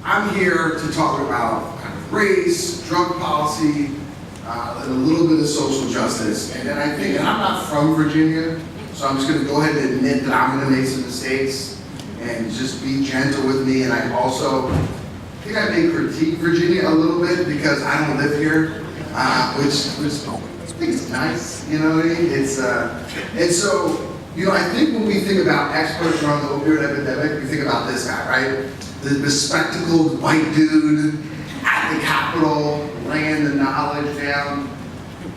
I'm here to talk about kind of race, drug policy, and a little bit of social justice. And I think, and I'm not from Virginia, so I'm just going to go ahead and admit that I'm going to make some mistakes and just be gentle with me. And I also think I may critique Virginia a little bit because I don't live here, which I think it's nice, you know what I mean? It's, and so, you know, I think when we think about experts around the opioid epidemic, we think about this guy, right? The bespectacled white dude at the Capitol, laying the knowledge down.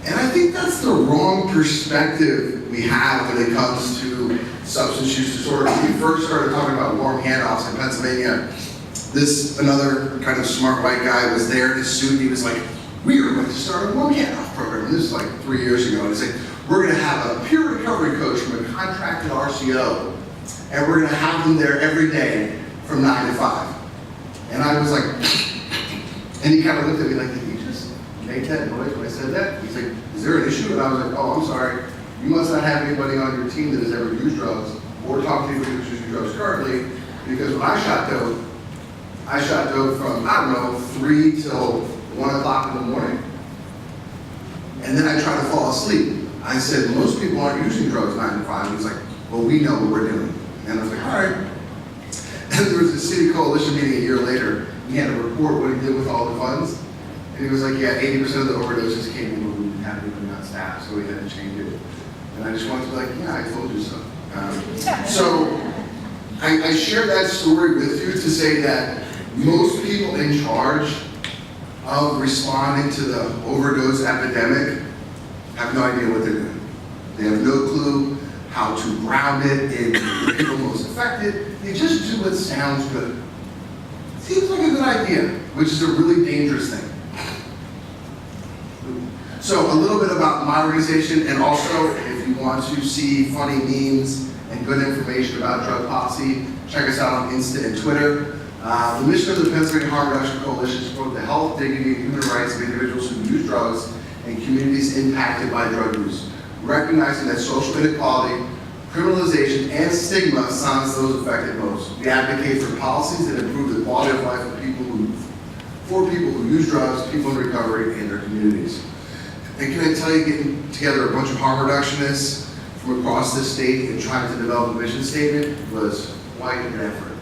And I think that's the wrong perspective we have when it comes to substance use disorder. When we first started talking about warm handoffs in Pennsylvania, another kind of smart white guy was there in his suit. He was like, we are going to start a warm handoff program. And this is like 3 years ago. And he's like, we're going to have a peer recovery coach from a contracted RCO, and we're going to have them there every day from 9 to 5. And I was like, and he kind of looked at me like, did you just make that noise when I said that? He's like, is there an issue? And I was like, oh, I'm sorry. You must not have anybody on your team that has ever used drugs or talked to anybody who's using drugs currently, because when I shot dope from, I don't know, 3 till 1 o'clock in the morning. And then I tried to fall asleep. I said, most people aren't using drugs 9 to 5. He was like, well, we know what we're doing. And I was like, all right. And there was a city coalition meeting a year later. He had to report what he did with all the funds. And he was like, yeah, 80% of the overdoses came in when we hadn't even got staff, so we had to change it. And I just wanted to be like, yeah, I told you so. So I share that story with you to say that most people in charge of responding to the overdose epidemic have no idea what they're doing. They have no clue how to ground it in the people most affected. They just do what sounds good. Seems like a good idea, which is a really dangerous thing. So a little bit about my organization, and also if you want to see funny memes and good information about drug policy, check us out on Insta and Twitter. The mission of the Pennsylvania Harm Reduction Coalition is to promote the health, dignity, and human rights of individuals who use drugs and communities impacted by drug use, recognizing that social inequality, criminalization, and stigma silence those affected most. We advocate for policies that improve the quality of life of for people who use drugs, people in recovery, and their communities. And can I tell you, getting together a bunch of harm reductionists from across the state and trying to develop a mission statement was quite an effort.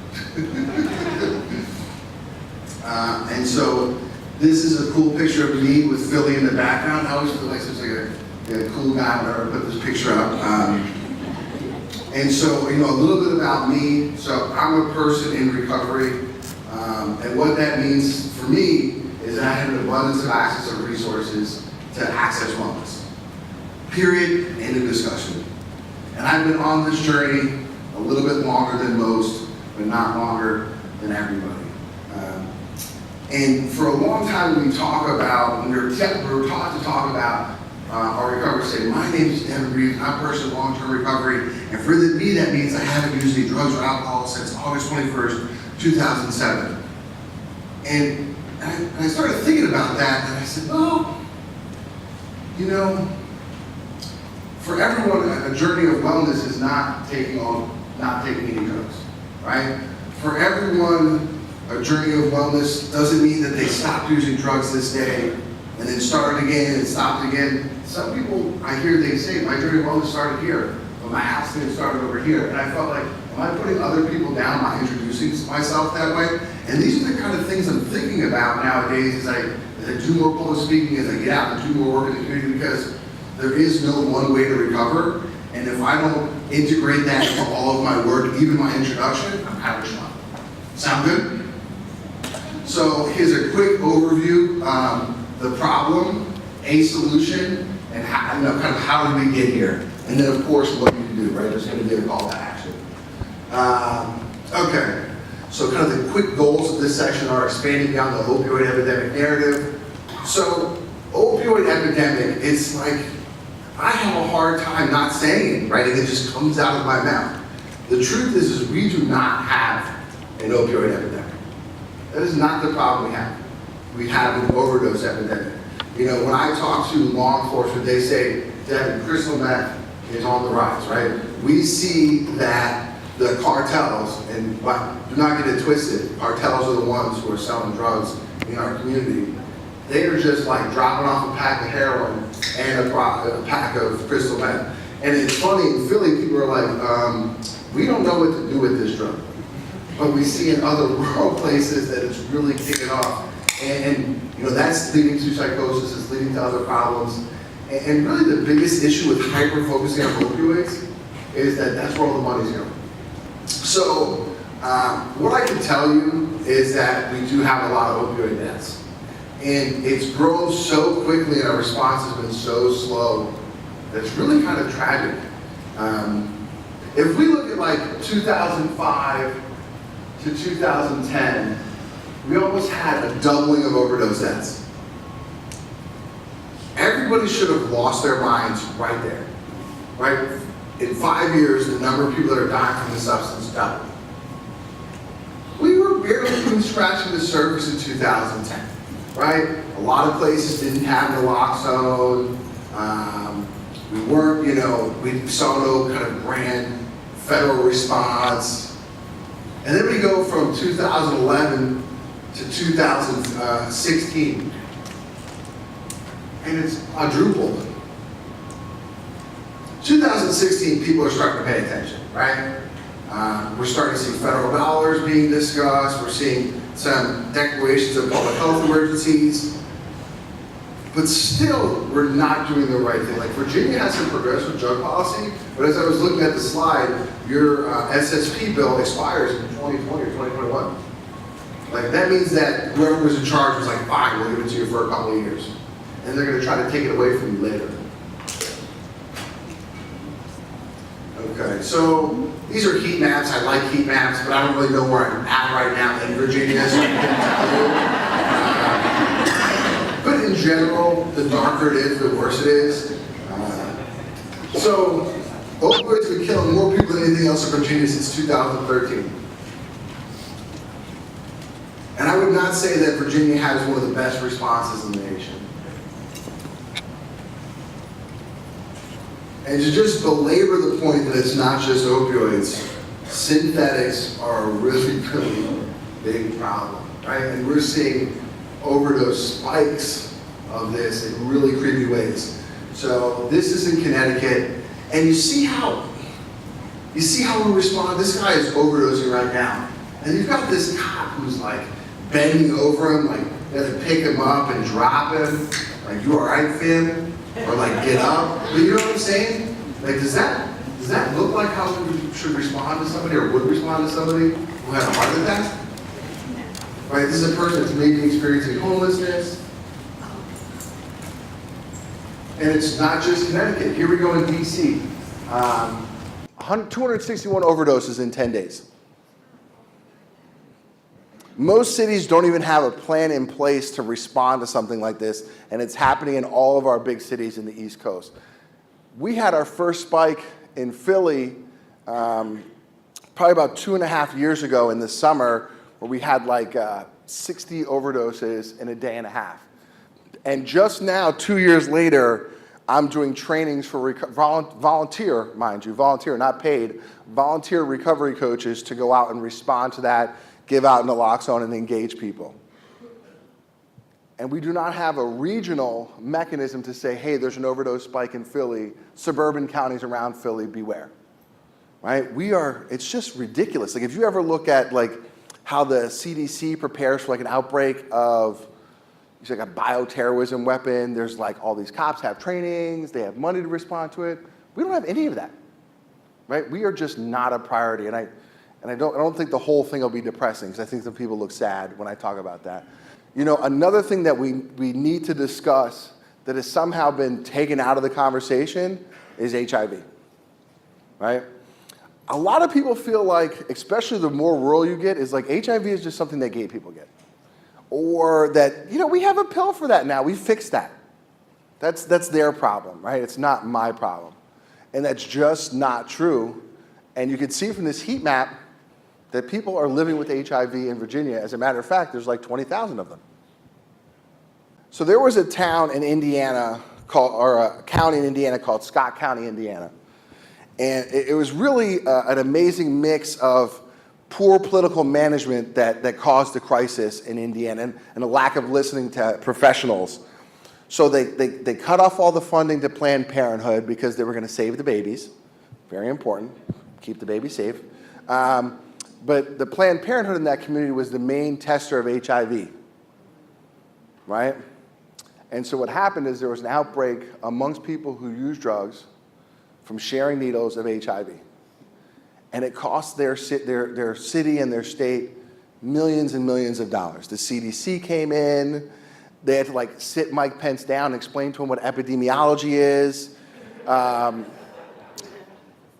And so this is a cool picture of me with Philly in the background. I always feel like such a cool guy whenever I put this picture up. And so, you know, a little bit about me. So I'm a person in recovery. And what that means for me is that I have an abundance of access of resources to access wellness. Period. End of discussion. And I've been on this journey a little bit longer than most, but not longer than everybody. And for a long time, when we talk about, when we were taught to talk about our recovery, say, my name is Devin Reaves, I'm a person in long-term recovery, and for me, that means I haven't used any drugs or alcohol since August 21st, 2007. And I started thinking about that, and I said, well, you know, for everyone, a journey of wellness is not taking any drugs, right? For everyone, a journey of wellness doesn't mean that they stopped using drugs this day and then started again and stopped again. Some people, I hear they say, my journey of wellness started here, but my abstinence started over here. And I felt like, am I putting other people down by introducing myself that way? And these are the kind of things I'm thinking about nowadays as I do more public speaking, as I get out and do more work in the community, because there is no one way to recover. And if I don't integrate that into all of my work, even my introduction, I'm out of shot. Sound good? So here's a quick overview, the problem, a solution, and how, you know, kind of how did we get here? And then of course what you can do, right? There's going to be a call to action. Okay, so kind of the quick goals of this section are expanding beyond the opioid epidemic narrative. So opioid epidemic, it's like, I have a hard time not saying it, right? And it just comes out of my mouth. The truth is we do not have an opioid epidemic. That is not the problem we have. We have an overdose epidemic. You know, when I talk to law enforcement, they say that crystal meth is on the rise, right? We see that the cartels, and do not get it twisted, cartels are the ones who are selling drugs in our community. They are just like dropping off a pack of heroin and a pack of crystal meth. And it's funny, in Philly, people are like, we don't know what to do with this drug. But we see in other rural places that it's really kicking off. And you know, that's leading to psychosis, it's leading to other problems. And really the biggest issue with hyper-focusing on opioids is that that's where all the money's going. So what I can tell you is that we do have a lot of opioid deaths. And it's grown so quickly and our response has been so slow that it's really kind of tragic. If we look at like 2005 to 2010, we almost had a doubling of overdose deaths. Everybody should have lost their minds right there, right? In 5 years, the number of people that are dying from the substance doubled. We were barely even scratching the surface in 2010, right? A lot of places didn't have naloxone. We weren't, you know, we saw no kind of grand federal response. And then we go from 2011 to 2016, and it's quadrupled. 2016, people are starting to pay attention, right? We're starting to see federal dollars being discussed. We're seeing some declarations of public health emergencies. But still, we're not doing the right thing. Like Virginia has some progressive drug policy, but as I was looking at the slide, your SSP bill expires in 2020 or 2021. Like that means that whoever was in charge was like, fine, we'll give it to you for a couple of years. And they're gonna try to take it away from you later. Okay, so these are heat maps. I like heat maps, but I don't really know where I'm at right now in Virginia, so I can't tell you. But in general, the darker it is, the worse it is. So opioids have been killing more people than anything else in Virginia since 2013. And I would not say that Virginia has one of the best responses in the nation. And to just belabor the point that it's not just opioids, synthetics are a really, really big problem, right? And we're seeing overdose spikes of this in really creepy ways. So this is in Connecticut, and you see how we respond. This guy is overdosing right now, and you've got this cop who's like bending over him, like you have to pick him up and drop him, like you all right, Finn? Or like get up. But you know what I'm saying? Like does that look like how we should respond to somebody or would respond to somebody who had a heart attack? Right? This is a person that's maybe experiencing homelessness. And it's not just Connecticut. Here we go in DC. 261 overdoses in 10 days. Most cities don't even have a plan in place to respond to something like this, and it's happening in all of our big cities in the East Coast. We had our first spike in Philly probably about 2.5 years ago in the summer, where we had like 60 overdoses in a day and a half. And just now, 2 years later, I'm doing trainings for volunteer, mind you, volunteer, not paid, volunteer recovery coaches to go out and respond to that, give out naloxone, and engage people. And we do not have a regional mechanism to say, hey, there's an overdose spike in Philly, suburban counties around Philly, beware. Right? It's just ridiculous. Like if you ever look at like how the CDC prepares for like an outbreak of it's like a bioterrorism weapon, there's like all these cops have trainings, they have money to respond to it. We don't have any of that. Right? We are just not a priority. And I don't think the whole thing will be depressing, because I think some people look sad when I talk about that. You know, another thing that we need to discuss that has somehow been taken out of the conversation is HIV, right? A lot of people feel like, especially the more rural you get, is like HIV is just something that gay people get. Or that, you know, we have a pill for that now, we fixed that. That's their problem, right? It's not my problem. And that's just not true. And you can see from this heat map that people are living with HIV in Virginia. As a matter of fact, there's like 20,000 of them. So there was a town in Indiana or a county in Indiana called Scott County, Indiana. And it was really an amazing mix of poor political management that caused the crisis in Indiana and a lack of listening to professionals. So they cut off all the funding to Planned Parenthood because they were going to save the babies. Very important. Keep the baby safe. But the Planned Parenthood in that community was the main tester of HIV, right? And so what happened is there was an outbreak amongst people who use drugs from sharing needles of HIV. And it cost their city and their state millions and millions of dollars. The CDC came in. They had to like sit Mike Pence down and explain to him what epidemiology is.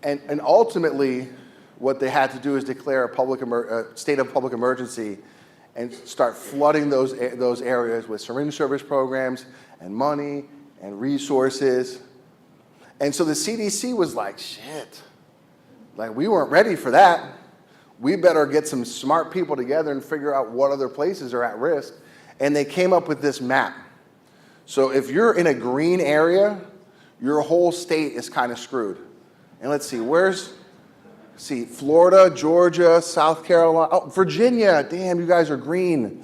And ultimately, what they had to do is declare a state of public emergency and start flooding those areas with syringe service programs and money and resources. And so the CDC was like, shit, like we weren't ready for that. We better get some smart people together and figure out what other places are at risk. And they came up with this map. So if you're in a green area, your whole state is kind of screwed. And let's see, Florida, Georgia, South Carolina, oh, Virginia, damn, you guys are green.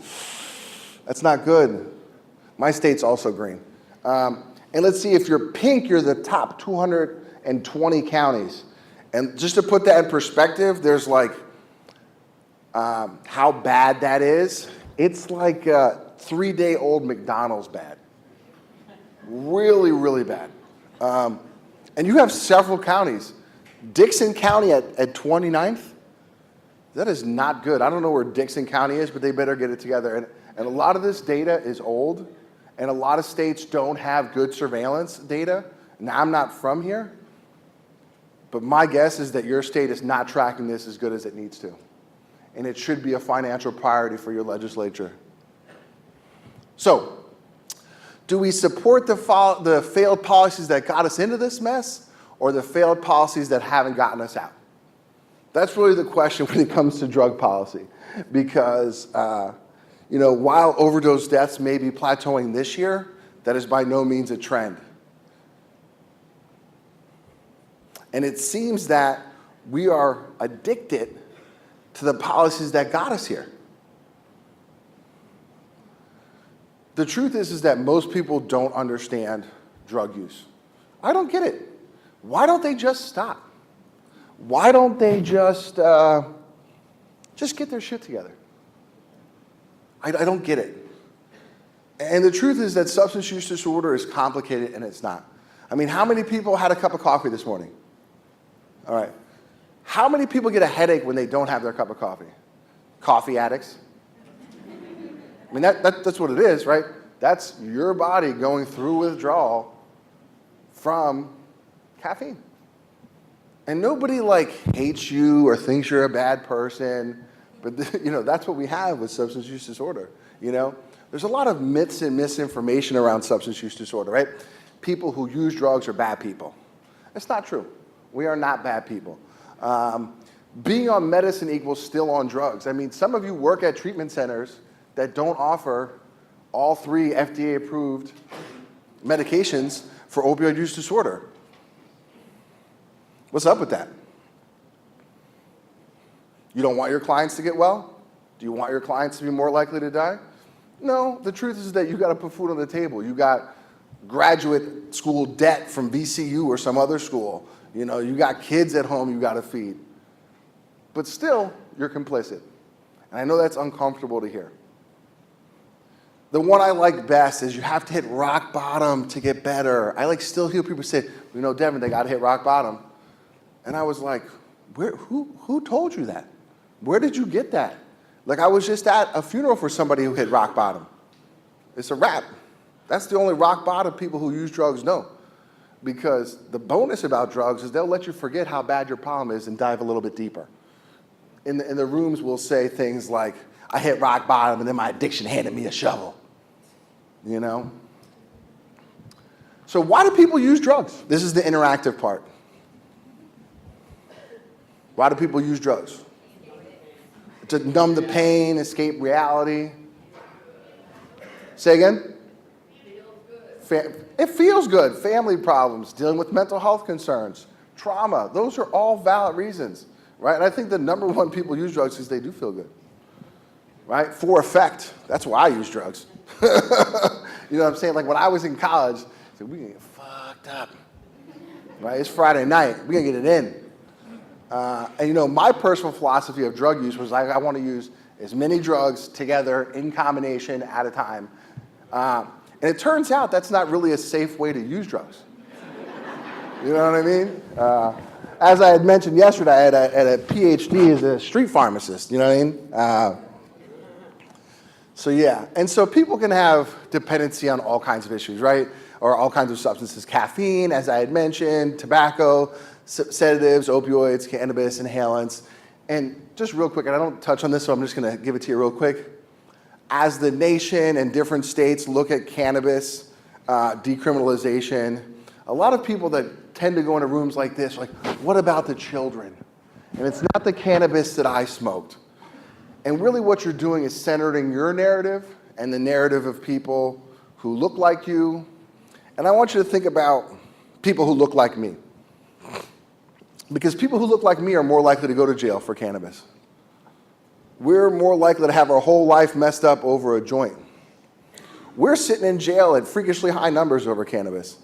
That's not good. My state's also green. And let's see, if you're pink, you're the top 220 counties. And just to put that in perspective, there's like, how bad that is. It's like a 3-day-old McDonald's bad. Really, really bad. And you have several counties. Dixon County at 29th, that is not good. I don't know where Dixon County is, but they better get it together. And a lot of this data is old, and a lot of states don't have good surveillance data. Now, I'm not from here, but my guess is that your state is not tracking this as good as it needs to. And it should be a financial priority for your legislature. So, do we support the failed policies that got us into this mess, or the failed policies that haven't gotten us out? That's really the question when it comes to drug policy. Because, while overdose deaths may be plateauing this year, that is by no means a trend. And it seems that we are addicted to the policies that got us here. The truth is that most people don't understand drug use. I don't get it. Why don't they just stop? Why don't they just get their shit together? I don't get it. And the truth is that substance use disorder is complicated, and it's not. I mean, how many people had a cup of coffee this morning? All right. How many people get a headache when they don't have their cup of coffee? Coffee addicts? I mean, that's what it is, right? That's your body going through withdrawal from caffeine. And nobody hates you or thinks you're a bad person, but that's what we have with substance use disorder. There's a lot of myths and misinformation around substance use disorder, right? People who use drugs are bad people. It's not true. We are not bad people. Being on medicine equals still on drugs. I mean, some of you work at treatment centers that don't offer all 3 FDA-approved medications for opioid use disorder. What's up with that? You don't want your clients to get well? Do you want your clients to be more likely to die? No, the truth is that you got to put food on the table. You got graduate school debt from VCU or some other school. You got kids at home you got to feed. But still, you're complicit. And I know that's uncomfortable to hear. The one I like best is you have to hit rock bottom to get better. I still hear people say, Devin, they got to hit rock bottom. And I was like, who told you that? Where did you get that? I was just at a funeral for somebody who hit rock bottom. It's a wrap. That's the only rock bottom people who use drugs know. Because the bonus about drugs is they'll let you forget how bad your problem is and dive a little bit deeper. In the rooms, we'll say things like, I hit rock bottom and then my addiction handed me a shovel. So why do people use drugs? This is the interactive part. Why do people use drugs? To numb the pain, escape reality. Say again? It feels good. Family problems, dealing with mental health concerns, trauma. Those are all valid reasons, right? And I think the number one people use drugs is they do feel good, right? For effect. That's why I use drugs. You know what I'm saying? Like when I was in college, I said, we can get fucked up, right? It's Friday night. We're going to get it in. And you know, my personal philosophy of drug use was like, I want to use as many drugs together in combination at a time. And it turns out that's not really a safe way to use drugs. You know what I mean? As I had mentioned yesterday, I had a PhD as a street pharmacist, you know what I mean? So yeah, and so people can have dependency on all kinds of issues, right? Or all kinds of substances, caffeine, as I had mentioned, tobacco, sedatives, opioids, cannabis, inhalants. And just real quick, and I don't touch on this, so I'm just gonna give it to you real quick. As the nation and different states look at cannabis, decriminalization, a lot of people that tend to go into rooms like this, like, what about the children? And it's not the cannabis that I smoked. And really what you're doing is centering your narrative and the narrative of people who look like you. And I want you to think about people who look like me. Because people who look like me are more likely to go to jail for cannabis. We're more likely to have our whole life messed up over a joint. We're sitting in jail at freakishly high numbers over cannabis.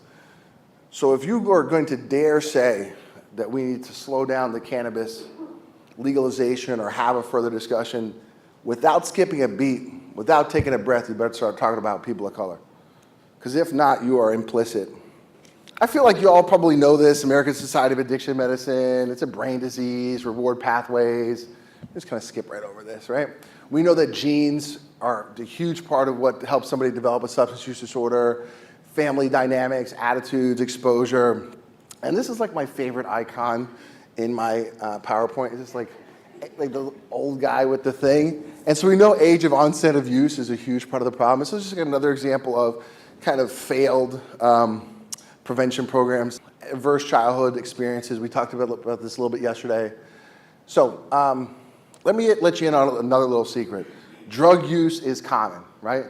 So if you are going to dare say that we need to slow down the cannabis legalization or have a further discussion without skipping a beat, without taking a breath, you better start talking about people of color. Because if not, you are implicit. I feel like you all probably know this, American Society of Addiction Medicine. It's a brain disease, reward pathways. Just kind of skip right over this, right? We know that genes are a huge part of what helps somebody develop a substance use disorder, family dynamics, attitudes, exposure. And this is like my favorite icon in my PowerPoint. It's just like the old guy with the thing. And so we know age of onset of use is a huge part of the problem. This is just another example of kind of failed prevention programs, adverse childhood experiences. We talked about this a little bit yesterday. So let me let you in on another little secret. Drug use is common, right?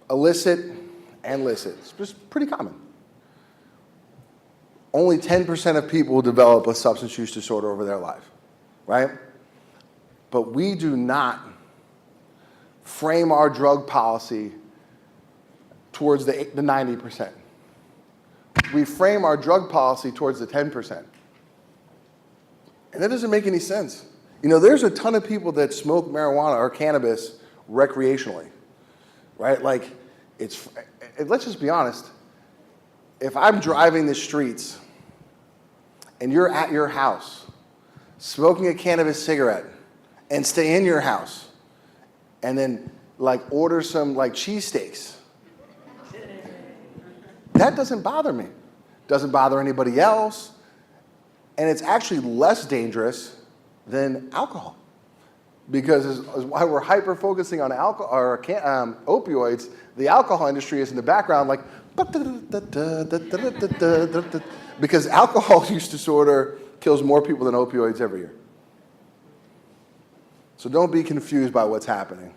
Illicit and licit. It's just pretty common. Only 10% of people develop a substance use disorder over their life, right? But we do not frame our drug policy towards the 90%. We frame our drug policy towards the 10%. And that doesn't make any sense. You know, there's a ton of people that smoke marijuana or cannabis recreationally, right? Like, let's just be honest. If I'm driving the streets and you're at your house smoking a cannabis cigarette and stay in your house and then like order some like cheesesteaks, that doesn't bother me. Doesn't bother anybody else. And it's actually less dangerous than alcohol. Because as why we're hyper-focusing on alcohol or opioids, the alcohol industry is in the background like, because alcohol use disorder kills more people than opioids every year. So don't be confused by what's happening.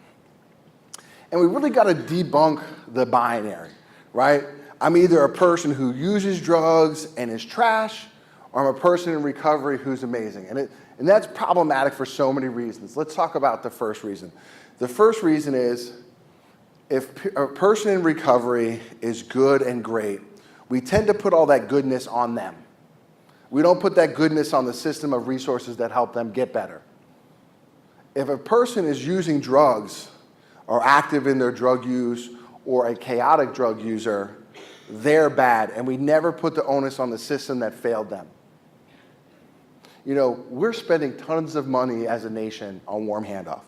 And we really got to debunk the binary, right? I'm either a person who uses drugs and is trash, or I'm a person in recovery who's amazing. And that's problematic for so many reasons. Let's talk about the first reason. The first reason is if a person in recovery is good and great, we tend to put all that goodness on them. We don't put that goodness on the system of resources that help them get better. If a person is using drugs or active in their drug use or a chaotic drug user, they're bad, and we never put the onus on the system that failed them. You know, we're spending tons of money as a nation on warm handoff.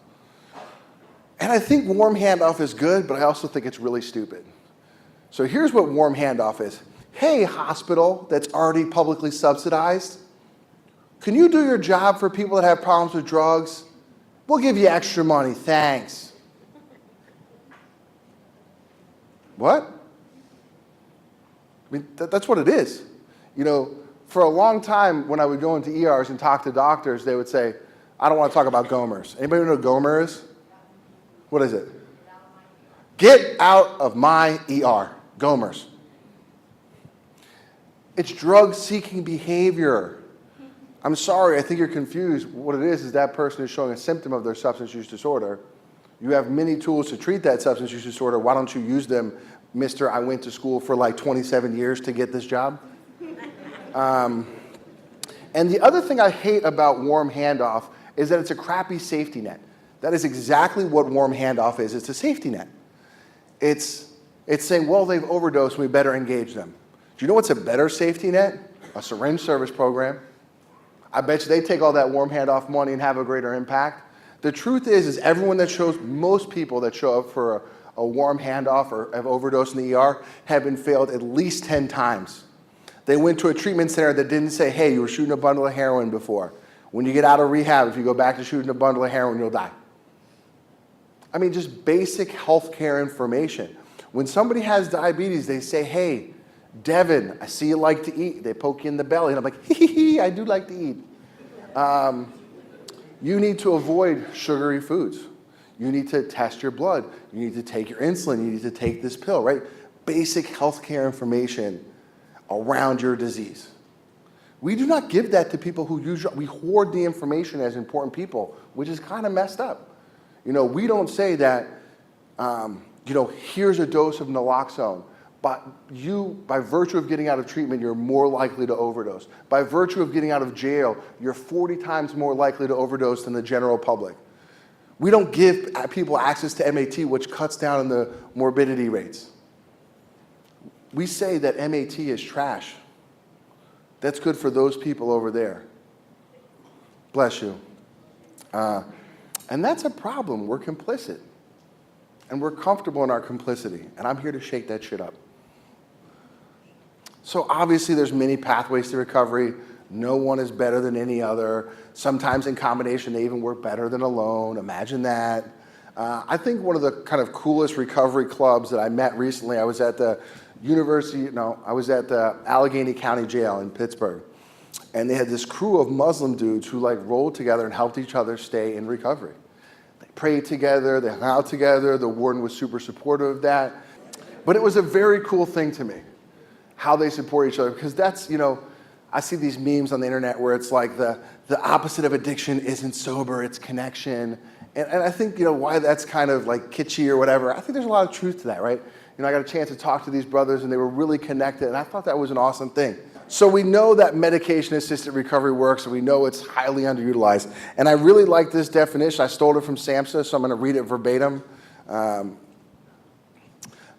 And I think warm handoff is good, but I also think it's really stupid. So here's what warm handoff is. Hey, hospital that's already publicly subsidized, can you do your job for people that have problems with drugs? We'll give you extra money, thanks. What? I mean, that's what it is. You know, for a long time, when I would go into ERs and talk to doctors, they would say, I don't want to talk about Gomers. Anybody know what Gomer is? What is it? Get out of my ER. Gomers. It's drug-seeking behavior. I'm sorry, I think you're confused. What it is that person is showing a symptom of their substance use disorder. You have many tools to treat that substance use disorder. Why don't you use them, Mr. I went to school for like 27 years to get this job? And the other thing I hate about warm handoff is that it's a crappy safety net. That is exactly what warm handoff is. It's a safety net. It's saying, well, they've overdosed, we better engage them. Do you know what's a better safety net? A syringe service program. I bet you they take all that warm handoff money and have a greater impact. The truth is everyone that shows, most people that show up for a warm handoff or have overdosed in the ER have been failed at least 10 times. They went to a treatment center that didn't say, hey, you were shooting a bundle of heroin before. When you get out of rehab, if you go back to shooting a bundle of heroin, you'll die. I mean, just basic healthcare information. When somebody has diabetes, they say, hey, Devin, I see you like to eat. They poke you in the belly, and I'm like, hee, I do like to eat. You need to avoid sugary foods. You need to test your blood. You need to take your insulin. You need to take this pill, right? Basic healthcare information around your disease. We do not give that to people who usually, we hoard the information as important people, which is kind of messed up. You know, we don't say that, here's a dose of naloxone. But you, by virtue of getting out of treatment, you're more likely to overdose. By virtue of getting out of jail, you're 40 times more likely to overdose than the general public. We don't give people access to MAT, which cuts down on the morbidity rates. We say that MAT is trash. That's good for those people over there. Bless you. And that's a problem. We're complicit. And we're comfortable in our complicity. And I'm here to shake that shit up. So obviously there's many pathways to recovery. No one is better than any other. Sometimes in combination they even work better than alone. Imagine that. I think one of the kind of coolest recovery clubs that I met recently, I was at the Allegheny County Jail in Pittsburgh. And they had this crew of Muslim dudes who like rolled together and helped each other stay in recovery. They prayed together, they hung out together, the warden was super supportive of that. But it was a very cool thing to me, how they support each other, because that's, I see these memes on the internet where it's like the opposite of addiction isn't sober, it's connection. And I think, why that's kind of like kitschy or whatever, I think there's a lot of truth to that, right? I got a chance to talk to these brothers and they were really connected, and I thought that was an awesome thing. So we know that medication-assisted recovery works, and we know it's highly underutilized. And I really like this definition. I stole it from SAMHSA, so I'm going to read it verbatim.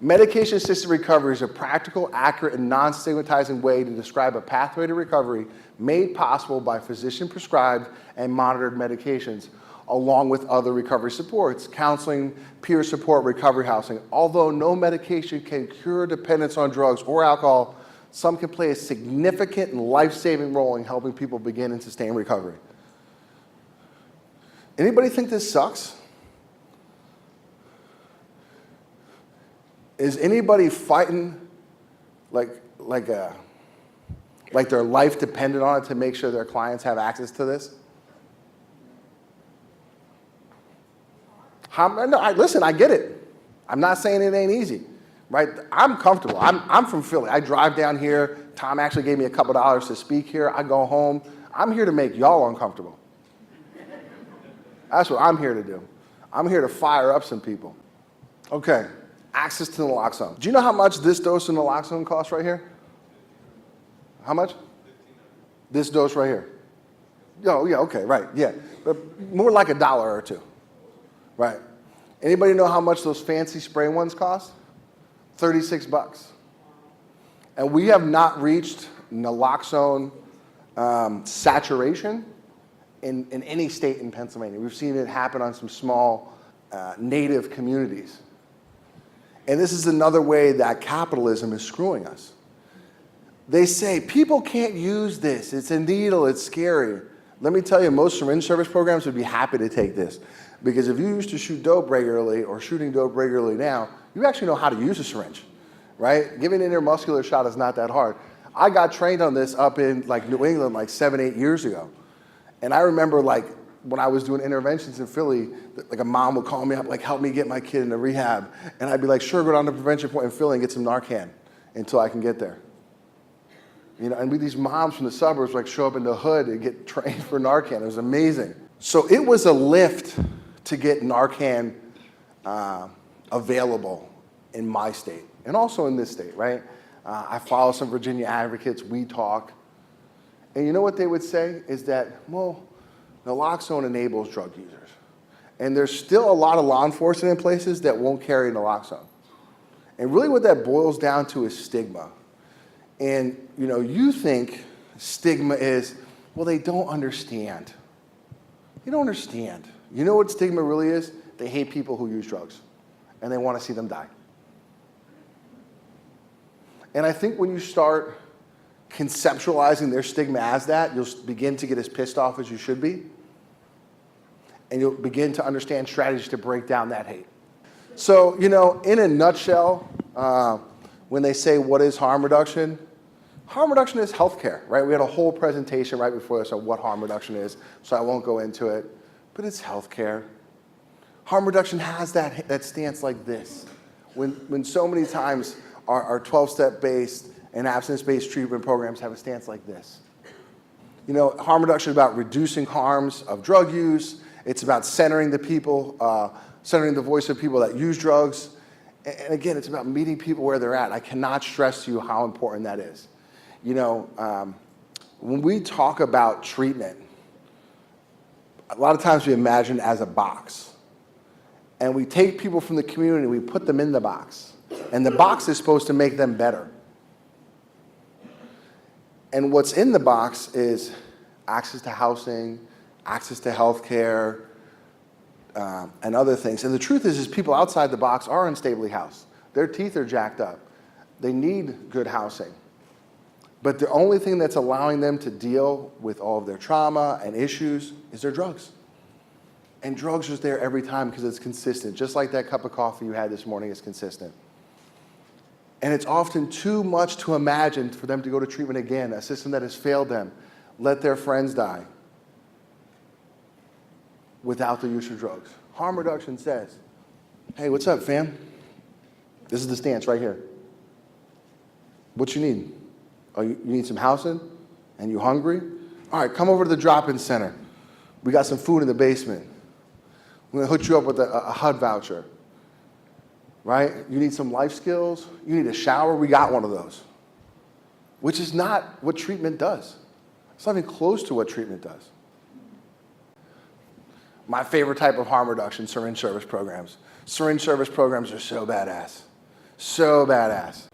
Medication-assisted recovery is a practical, accurate, and non-stigmatizing way to describe a pathway to recovery made possible by physician-prescribed and monitored medications, along with other recovery supports, counseling, peer support, recovery housing. Although no medication can cure dependence on drugs or alcohol, some can play a significant and life-saving role in helping people begin and sustain recovery. Anybody think this sucks? Is anybody fighting like their life depended on it to make sure their clients have access to this? Listen, I get it. I'm not saying it ain't easy, right? I'm comfortable. I'm from Philly. I drive down here. Tom actually gave me a couple dollars to speak here. I go home. I'm here to make y'all uncomfortable. That's what I'm here to do. I'm here to fire up some people. Okay, access to naloxone. Do you know how much this dose of naloxone costs right here? How much? This dose right here. Oh, yeah, okay, right, yeah. But more like $1 or $2. Right. Anybody know how much those fancy spray ones cost? $36. And we have not reached naloxone saturation in any state in Pennsylvania. We've seen it happen on some small native communities. And this is another way that capitalism is screwing us. They say, people can't use this. It's a needle, it's scary. Let me tell you, most syringe service programs would be happy to take this. Because if you used to shoot dope regularly or shooting dope regularly now, you actually know how to use a syringe, right? Giving an intramuscular shot is not that hard. I got trained on this up in New England 7, 8 years ago. And I remember when I was doing interventions in Philly, a mom would call me up, help me get my kid into rehab. And I'd be like, sure, go down to the prevention point in Philly and get some Narcan until I can get there. And these moms from the suburbs like show up in the hood and get trained for Narcan. It was amazing. So it was a lift to get Narcan available in my state and also in this state, right? I follow some Virginia advocates, we talk. And you know what they would say is that, well, naloxone enables drug users. And there's still a lot of law enforcement in places that won't carry naloxone. And really what that boils down to is stigma. And you think stigma is, well, they don't understand. They don't understand. You know what stigma really is? They hate people who use drugs, and they want to see them die. And I think when you start conceptualizing their stigma as that, you'll begin to get as pissed off as you should be, and you'll begin to understand strategies to break down that hate. So, in a nutshell, when they say what is harm reduction is healthcare, right? We had a whole presentation right before this on what harm reduction is, so I won't go into it, but it's healthcare. Harm reduction has that stance like this. When so many times our 12-step-based and abstinence-based treatment programs have a stance like this. Harm reduction is about reducing harms of drug use. It's about centering the people, centering the voice of people that use drugs. And again, it's about meeting people where they're at. I cannot stress to you how important that is. When we talk about treatment, a lot of times we imagine it as a box. And we take people from the community, we put them in the box. And the box is supposed to make them better. And what's in the box is access to housing, access to health care, and other things. And the truth is people outside the box are unstably housed. Their teeth are jacked up. They need good housing. But the only thing that's allowing them to deal with all of their trauma and issues is their drugs. And drugs is there every time because it's consistent. Just like that cup of coffee you had this morning is consistent. And it's often too much to imagine for them to go to treatment again, a system that has failed them, let their friends die without the use of drugs. Harm reduction says, hey, what's up, fam? This is the stance right here. What you need? Oh, you need some housing? And you hungry? All right, come over to the drop-in center. We got some food in the basement. We're gonna hook you up with a HUD voucher, right? You need some life skills? You need a shower? We got one of those. Which is not what treatment does. It's not even close to what treatment does. My favorite type of harm reduction, syringe service programs. Syringe service programs are so badass. So badass.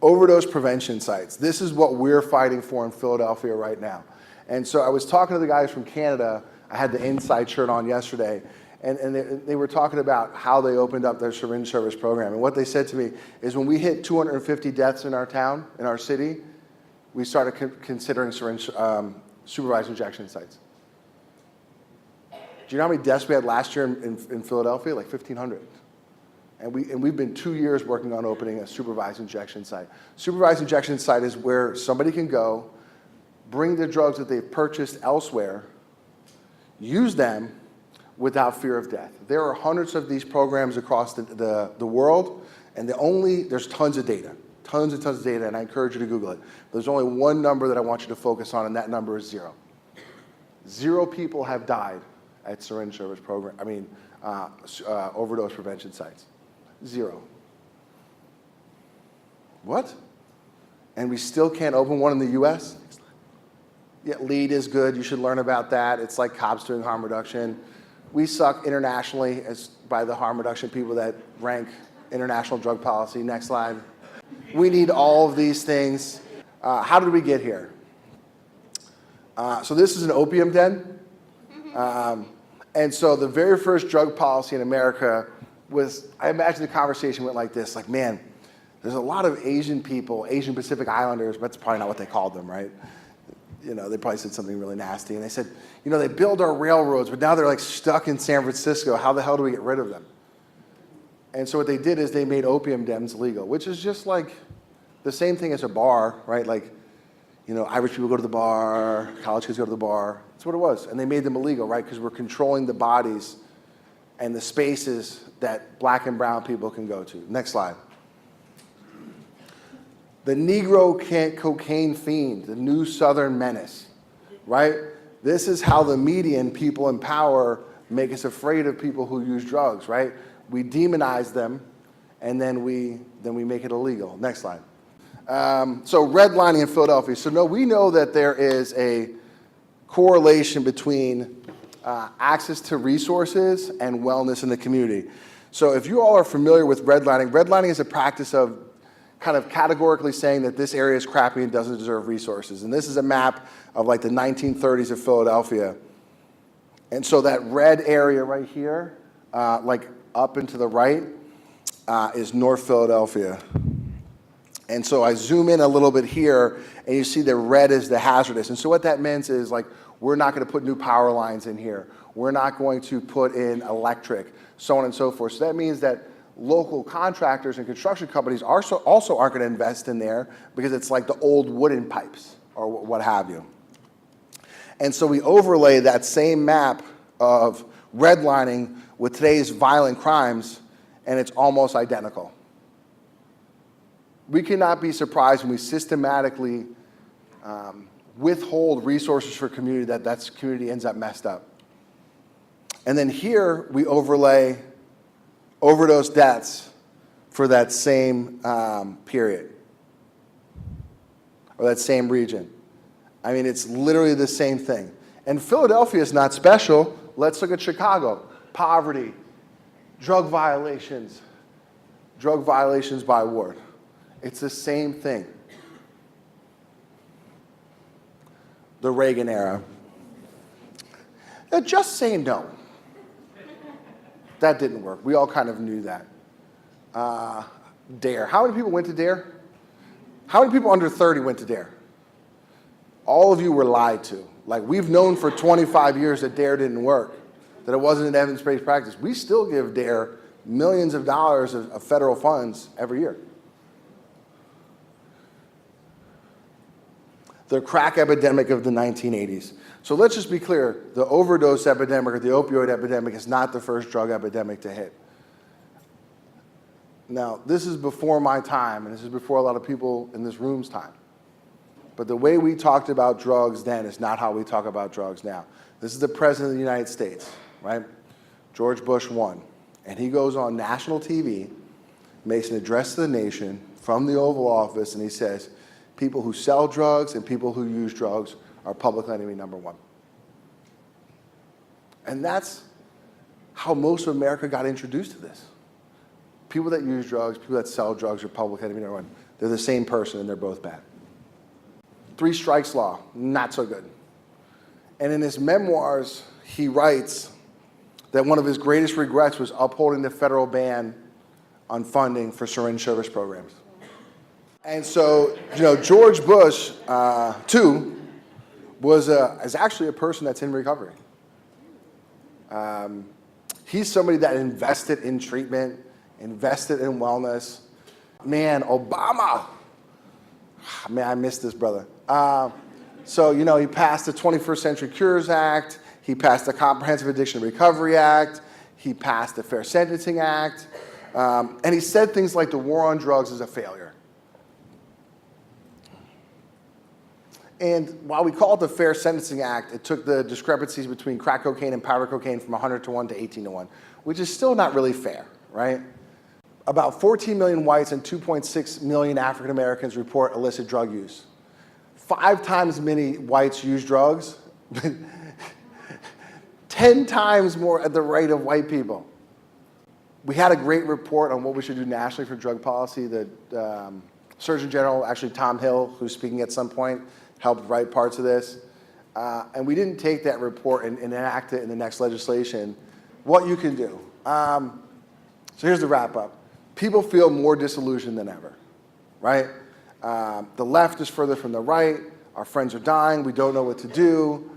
Overdose prevention sites. This is what we're fighting for in Philadelphia right now. And so I was talking to the guys from Canada. I had the Inside shirt on yesterday. And they were talking about how they opened up their syringe service program. And what they said to me is when we hit 250 deaths in our town, in our city, we started considering syringe supervised injection sites. Do you know how many deaths we had last year in Philadelphia? Like 1,500. And we've been 2 years working on opening a supervised injection site. Supervised injection site is where somebody can go, bring the drugs that they've purchased elsewhere, use them without fear of death. There are hundreds of these programs across the world, and there's tons of data, tons of data, and I encourage you to Google it. There's only one number that I want you to focus on, and that number is 0. 0 people have died at syringe service program, overdose prevention sites. 0. What? And we still can't open one in the US? Yeah, LEAD is good, you should learn about that. It's like cops doing harm reduction. We suck internationally by the harm reduction people that rank international drug policy. Next slide. We need all of these things. How did we get here? So this is an opium den. And so the very first drug policy in America was, I imagine the conversation went like this, like, man, there's a lot of Asian people, Asian Pacific Islanders, but that's probably not what they called them, right? They probably said something really nasty. And they said, they build our railroads, but now they're like stuck in San Francisco. How the hell do we get rid of them? And so what they did is they made opium dens legal, which is just like the same thing as a bar, right? Like, Irish people go to the bar, college kids go to the bar. That's what it was. And they made them illegal, right? Because we're controlling the bodies and the spaces that black and brown people can go to. Next slide. the Negro cocaine fiend, the new Southern menace, right? This is how the media and people in power make us afraid of people who use drugs, right? We demonize them, and then we make it illegal. Next slide. So redlining in Philadelphia. So no, we know that there is a correlation between access to resources and wellness in the community. So if you all are familiar with redlining is a practice of kind of categorically saying that this area is crappy and doesn't deserve resources. And this is a map of like the 1930s of Philadelphia. And so that red area right here, like up and to the right, is North Philadelphia. And so I zoom in a little bit here, and you see the red is the hazardous. And so what that means is, like, we're not going to put new power lines in here. We're not going to put in electric, so on and so forth. So that means that local contractors and construction companies also aren't going to invest in there because it's like the old wooden pipes or what have you. And so we overlay that same map of redlining with today's violent crimes, and it's almost identical. We cannot be surprised when we systematically withhold resources for community that community ends up messed up. And then here we overlay overdose deaths for that same period or that same region. I mean, it's literally the same thing. And Philadelphia is not special. Let's look at Chicago. Poverty, drug violations by ward. It's the same thing. The Reagan era. Now, just say no. That didn't work. We all kind of knew that. DARE. How many people went to DARE? How many people under 30 went to DARE? All of you were lied to. Like, we've known for 25 years that DARE didn't work, that it wasn't an evidence-based practice. We still give DARE millions of dollars of federal funds every year. The crack epidemic of the 1980s. So let's just be clear, the overdose epidemic or the opioid epidemic is not the first drug epidemic to hit. Now, this is before my time, and this is before a lot of people in this room's time. But the way we talked about drugs then is not how we talk about drugs now. This is the President of the United States, right? George Bush I. And he goes on national TV, makes an address to the nation from the Oval Office, and he says, people who sell drugs and people who use drugs are public enemy number one. And that's how most of America got introduced to this. People that use drugs, people that sell drugs are public enemy number one. They're the same person and they're both bad. 3 strikes law, not so good. And in his memoirs, he writes that one of his greatest regrets was upholding the federal ban on funding for syringe service programs. And so, George Bush, too, is actually a person that's in recovery. He's somebody that invested in treatment, invested in wellness. Man, Obama. Man, I miss this brother. So, he passed the 21st Century Cures Act. He passed the Comprehensive Addiction Recovery Act. He passed the Fair Sentencing Act. And he said things like the war on drugs is a failure. And while we call it the Fair Sentencing Act, it took the discrepancies between crack cocaine and powder cocaine from 100 to 1 to 18 to 1, which is still not really fair, right? About 14 million whites and 2.6 million African Americans report illicit drug use. 5 times many whites use drugs, 10 times more at the rate of white people. We had a great report on what we should do nationally for drug policy. The Surgeon General, actually Tom Hill, who's speaking at some point, helped write parts of this. And we didn't take that report and enact it in the next legislation. What you can do. So here's the wrap up. People feel more disillusioned than ever, right? The left is further from the right. Our friends are dying. We don't know what to do.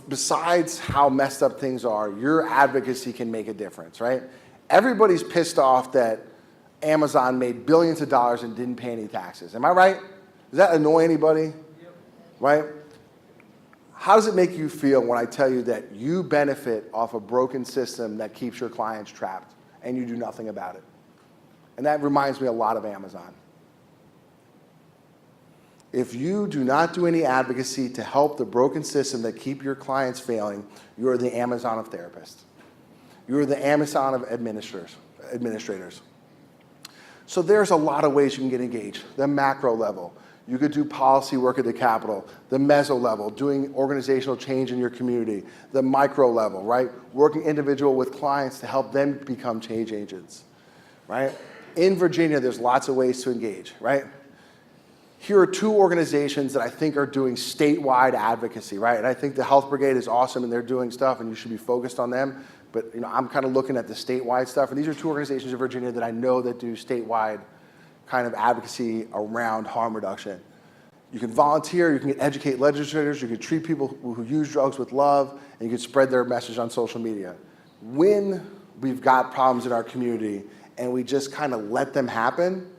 Besides how messed up things are, your advocacy can make a difference, right? Everybody's pissed off that Amazon made billions of dollars and didn't pay any taxes. Am I right? Does that annoy anybody? Yep. Right? How does it make you feel when I tell you that you benefit off a broken system that keeps your clients trapped and you do nothing about it? And that reminds me a lot of Amazon. If you do not do any advocacy to help the broken system that keep your clients failing, you are the Amazon of therapists. You are the Amazon of administrators. So there's a lot of ways you can get engaged. The macro level. You could do policy work at the Capitol. The meso level, doing organizational change in your community. The micro level, right? Working individual with clients to help them become change agents, right? In Virginia, there's lots of ways to engage, right? Here are two organizations that I think are doing statewide advocacy, right? And I think the Health Brigade is awesome and they're doing stuff and you should be focused on them. But I'm kind of looking at the statewide stuff. And these are two organizations in Virginia that I know that do statewide kind of advocacy around harm reduction. You can volunteer, you can educate legislators, you can treat people who use drugs with love, and you can spread their message on social media. When we've got problems in our community and we just kind of let them happen,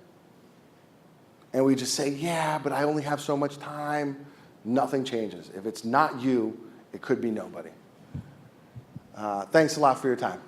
and we just say, yeah, but I only have so much time, nothing changes. If it's not you, it could be nobody. Thanks a lot for your time.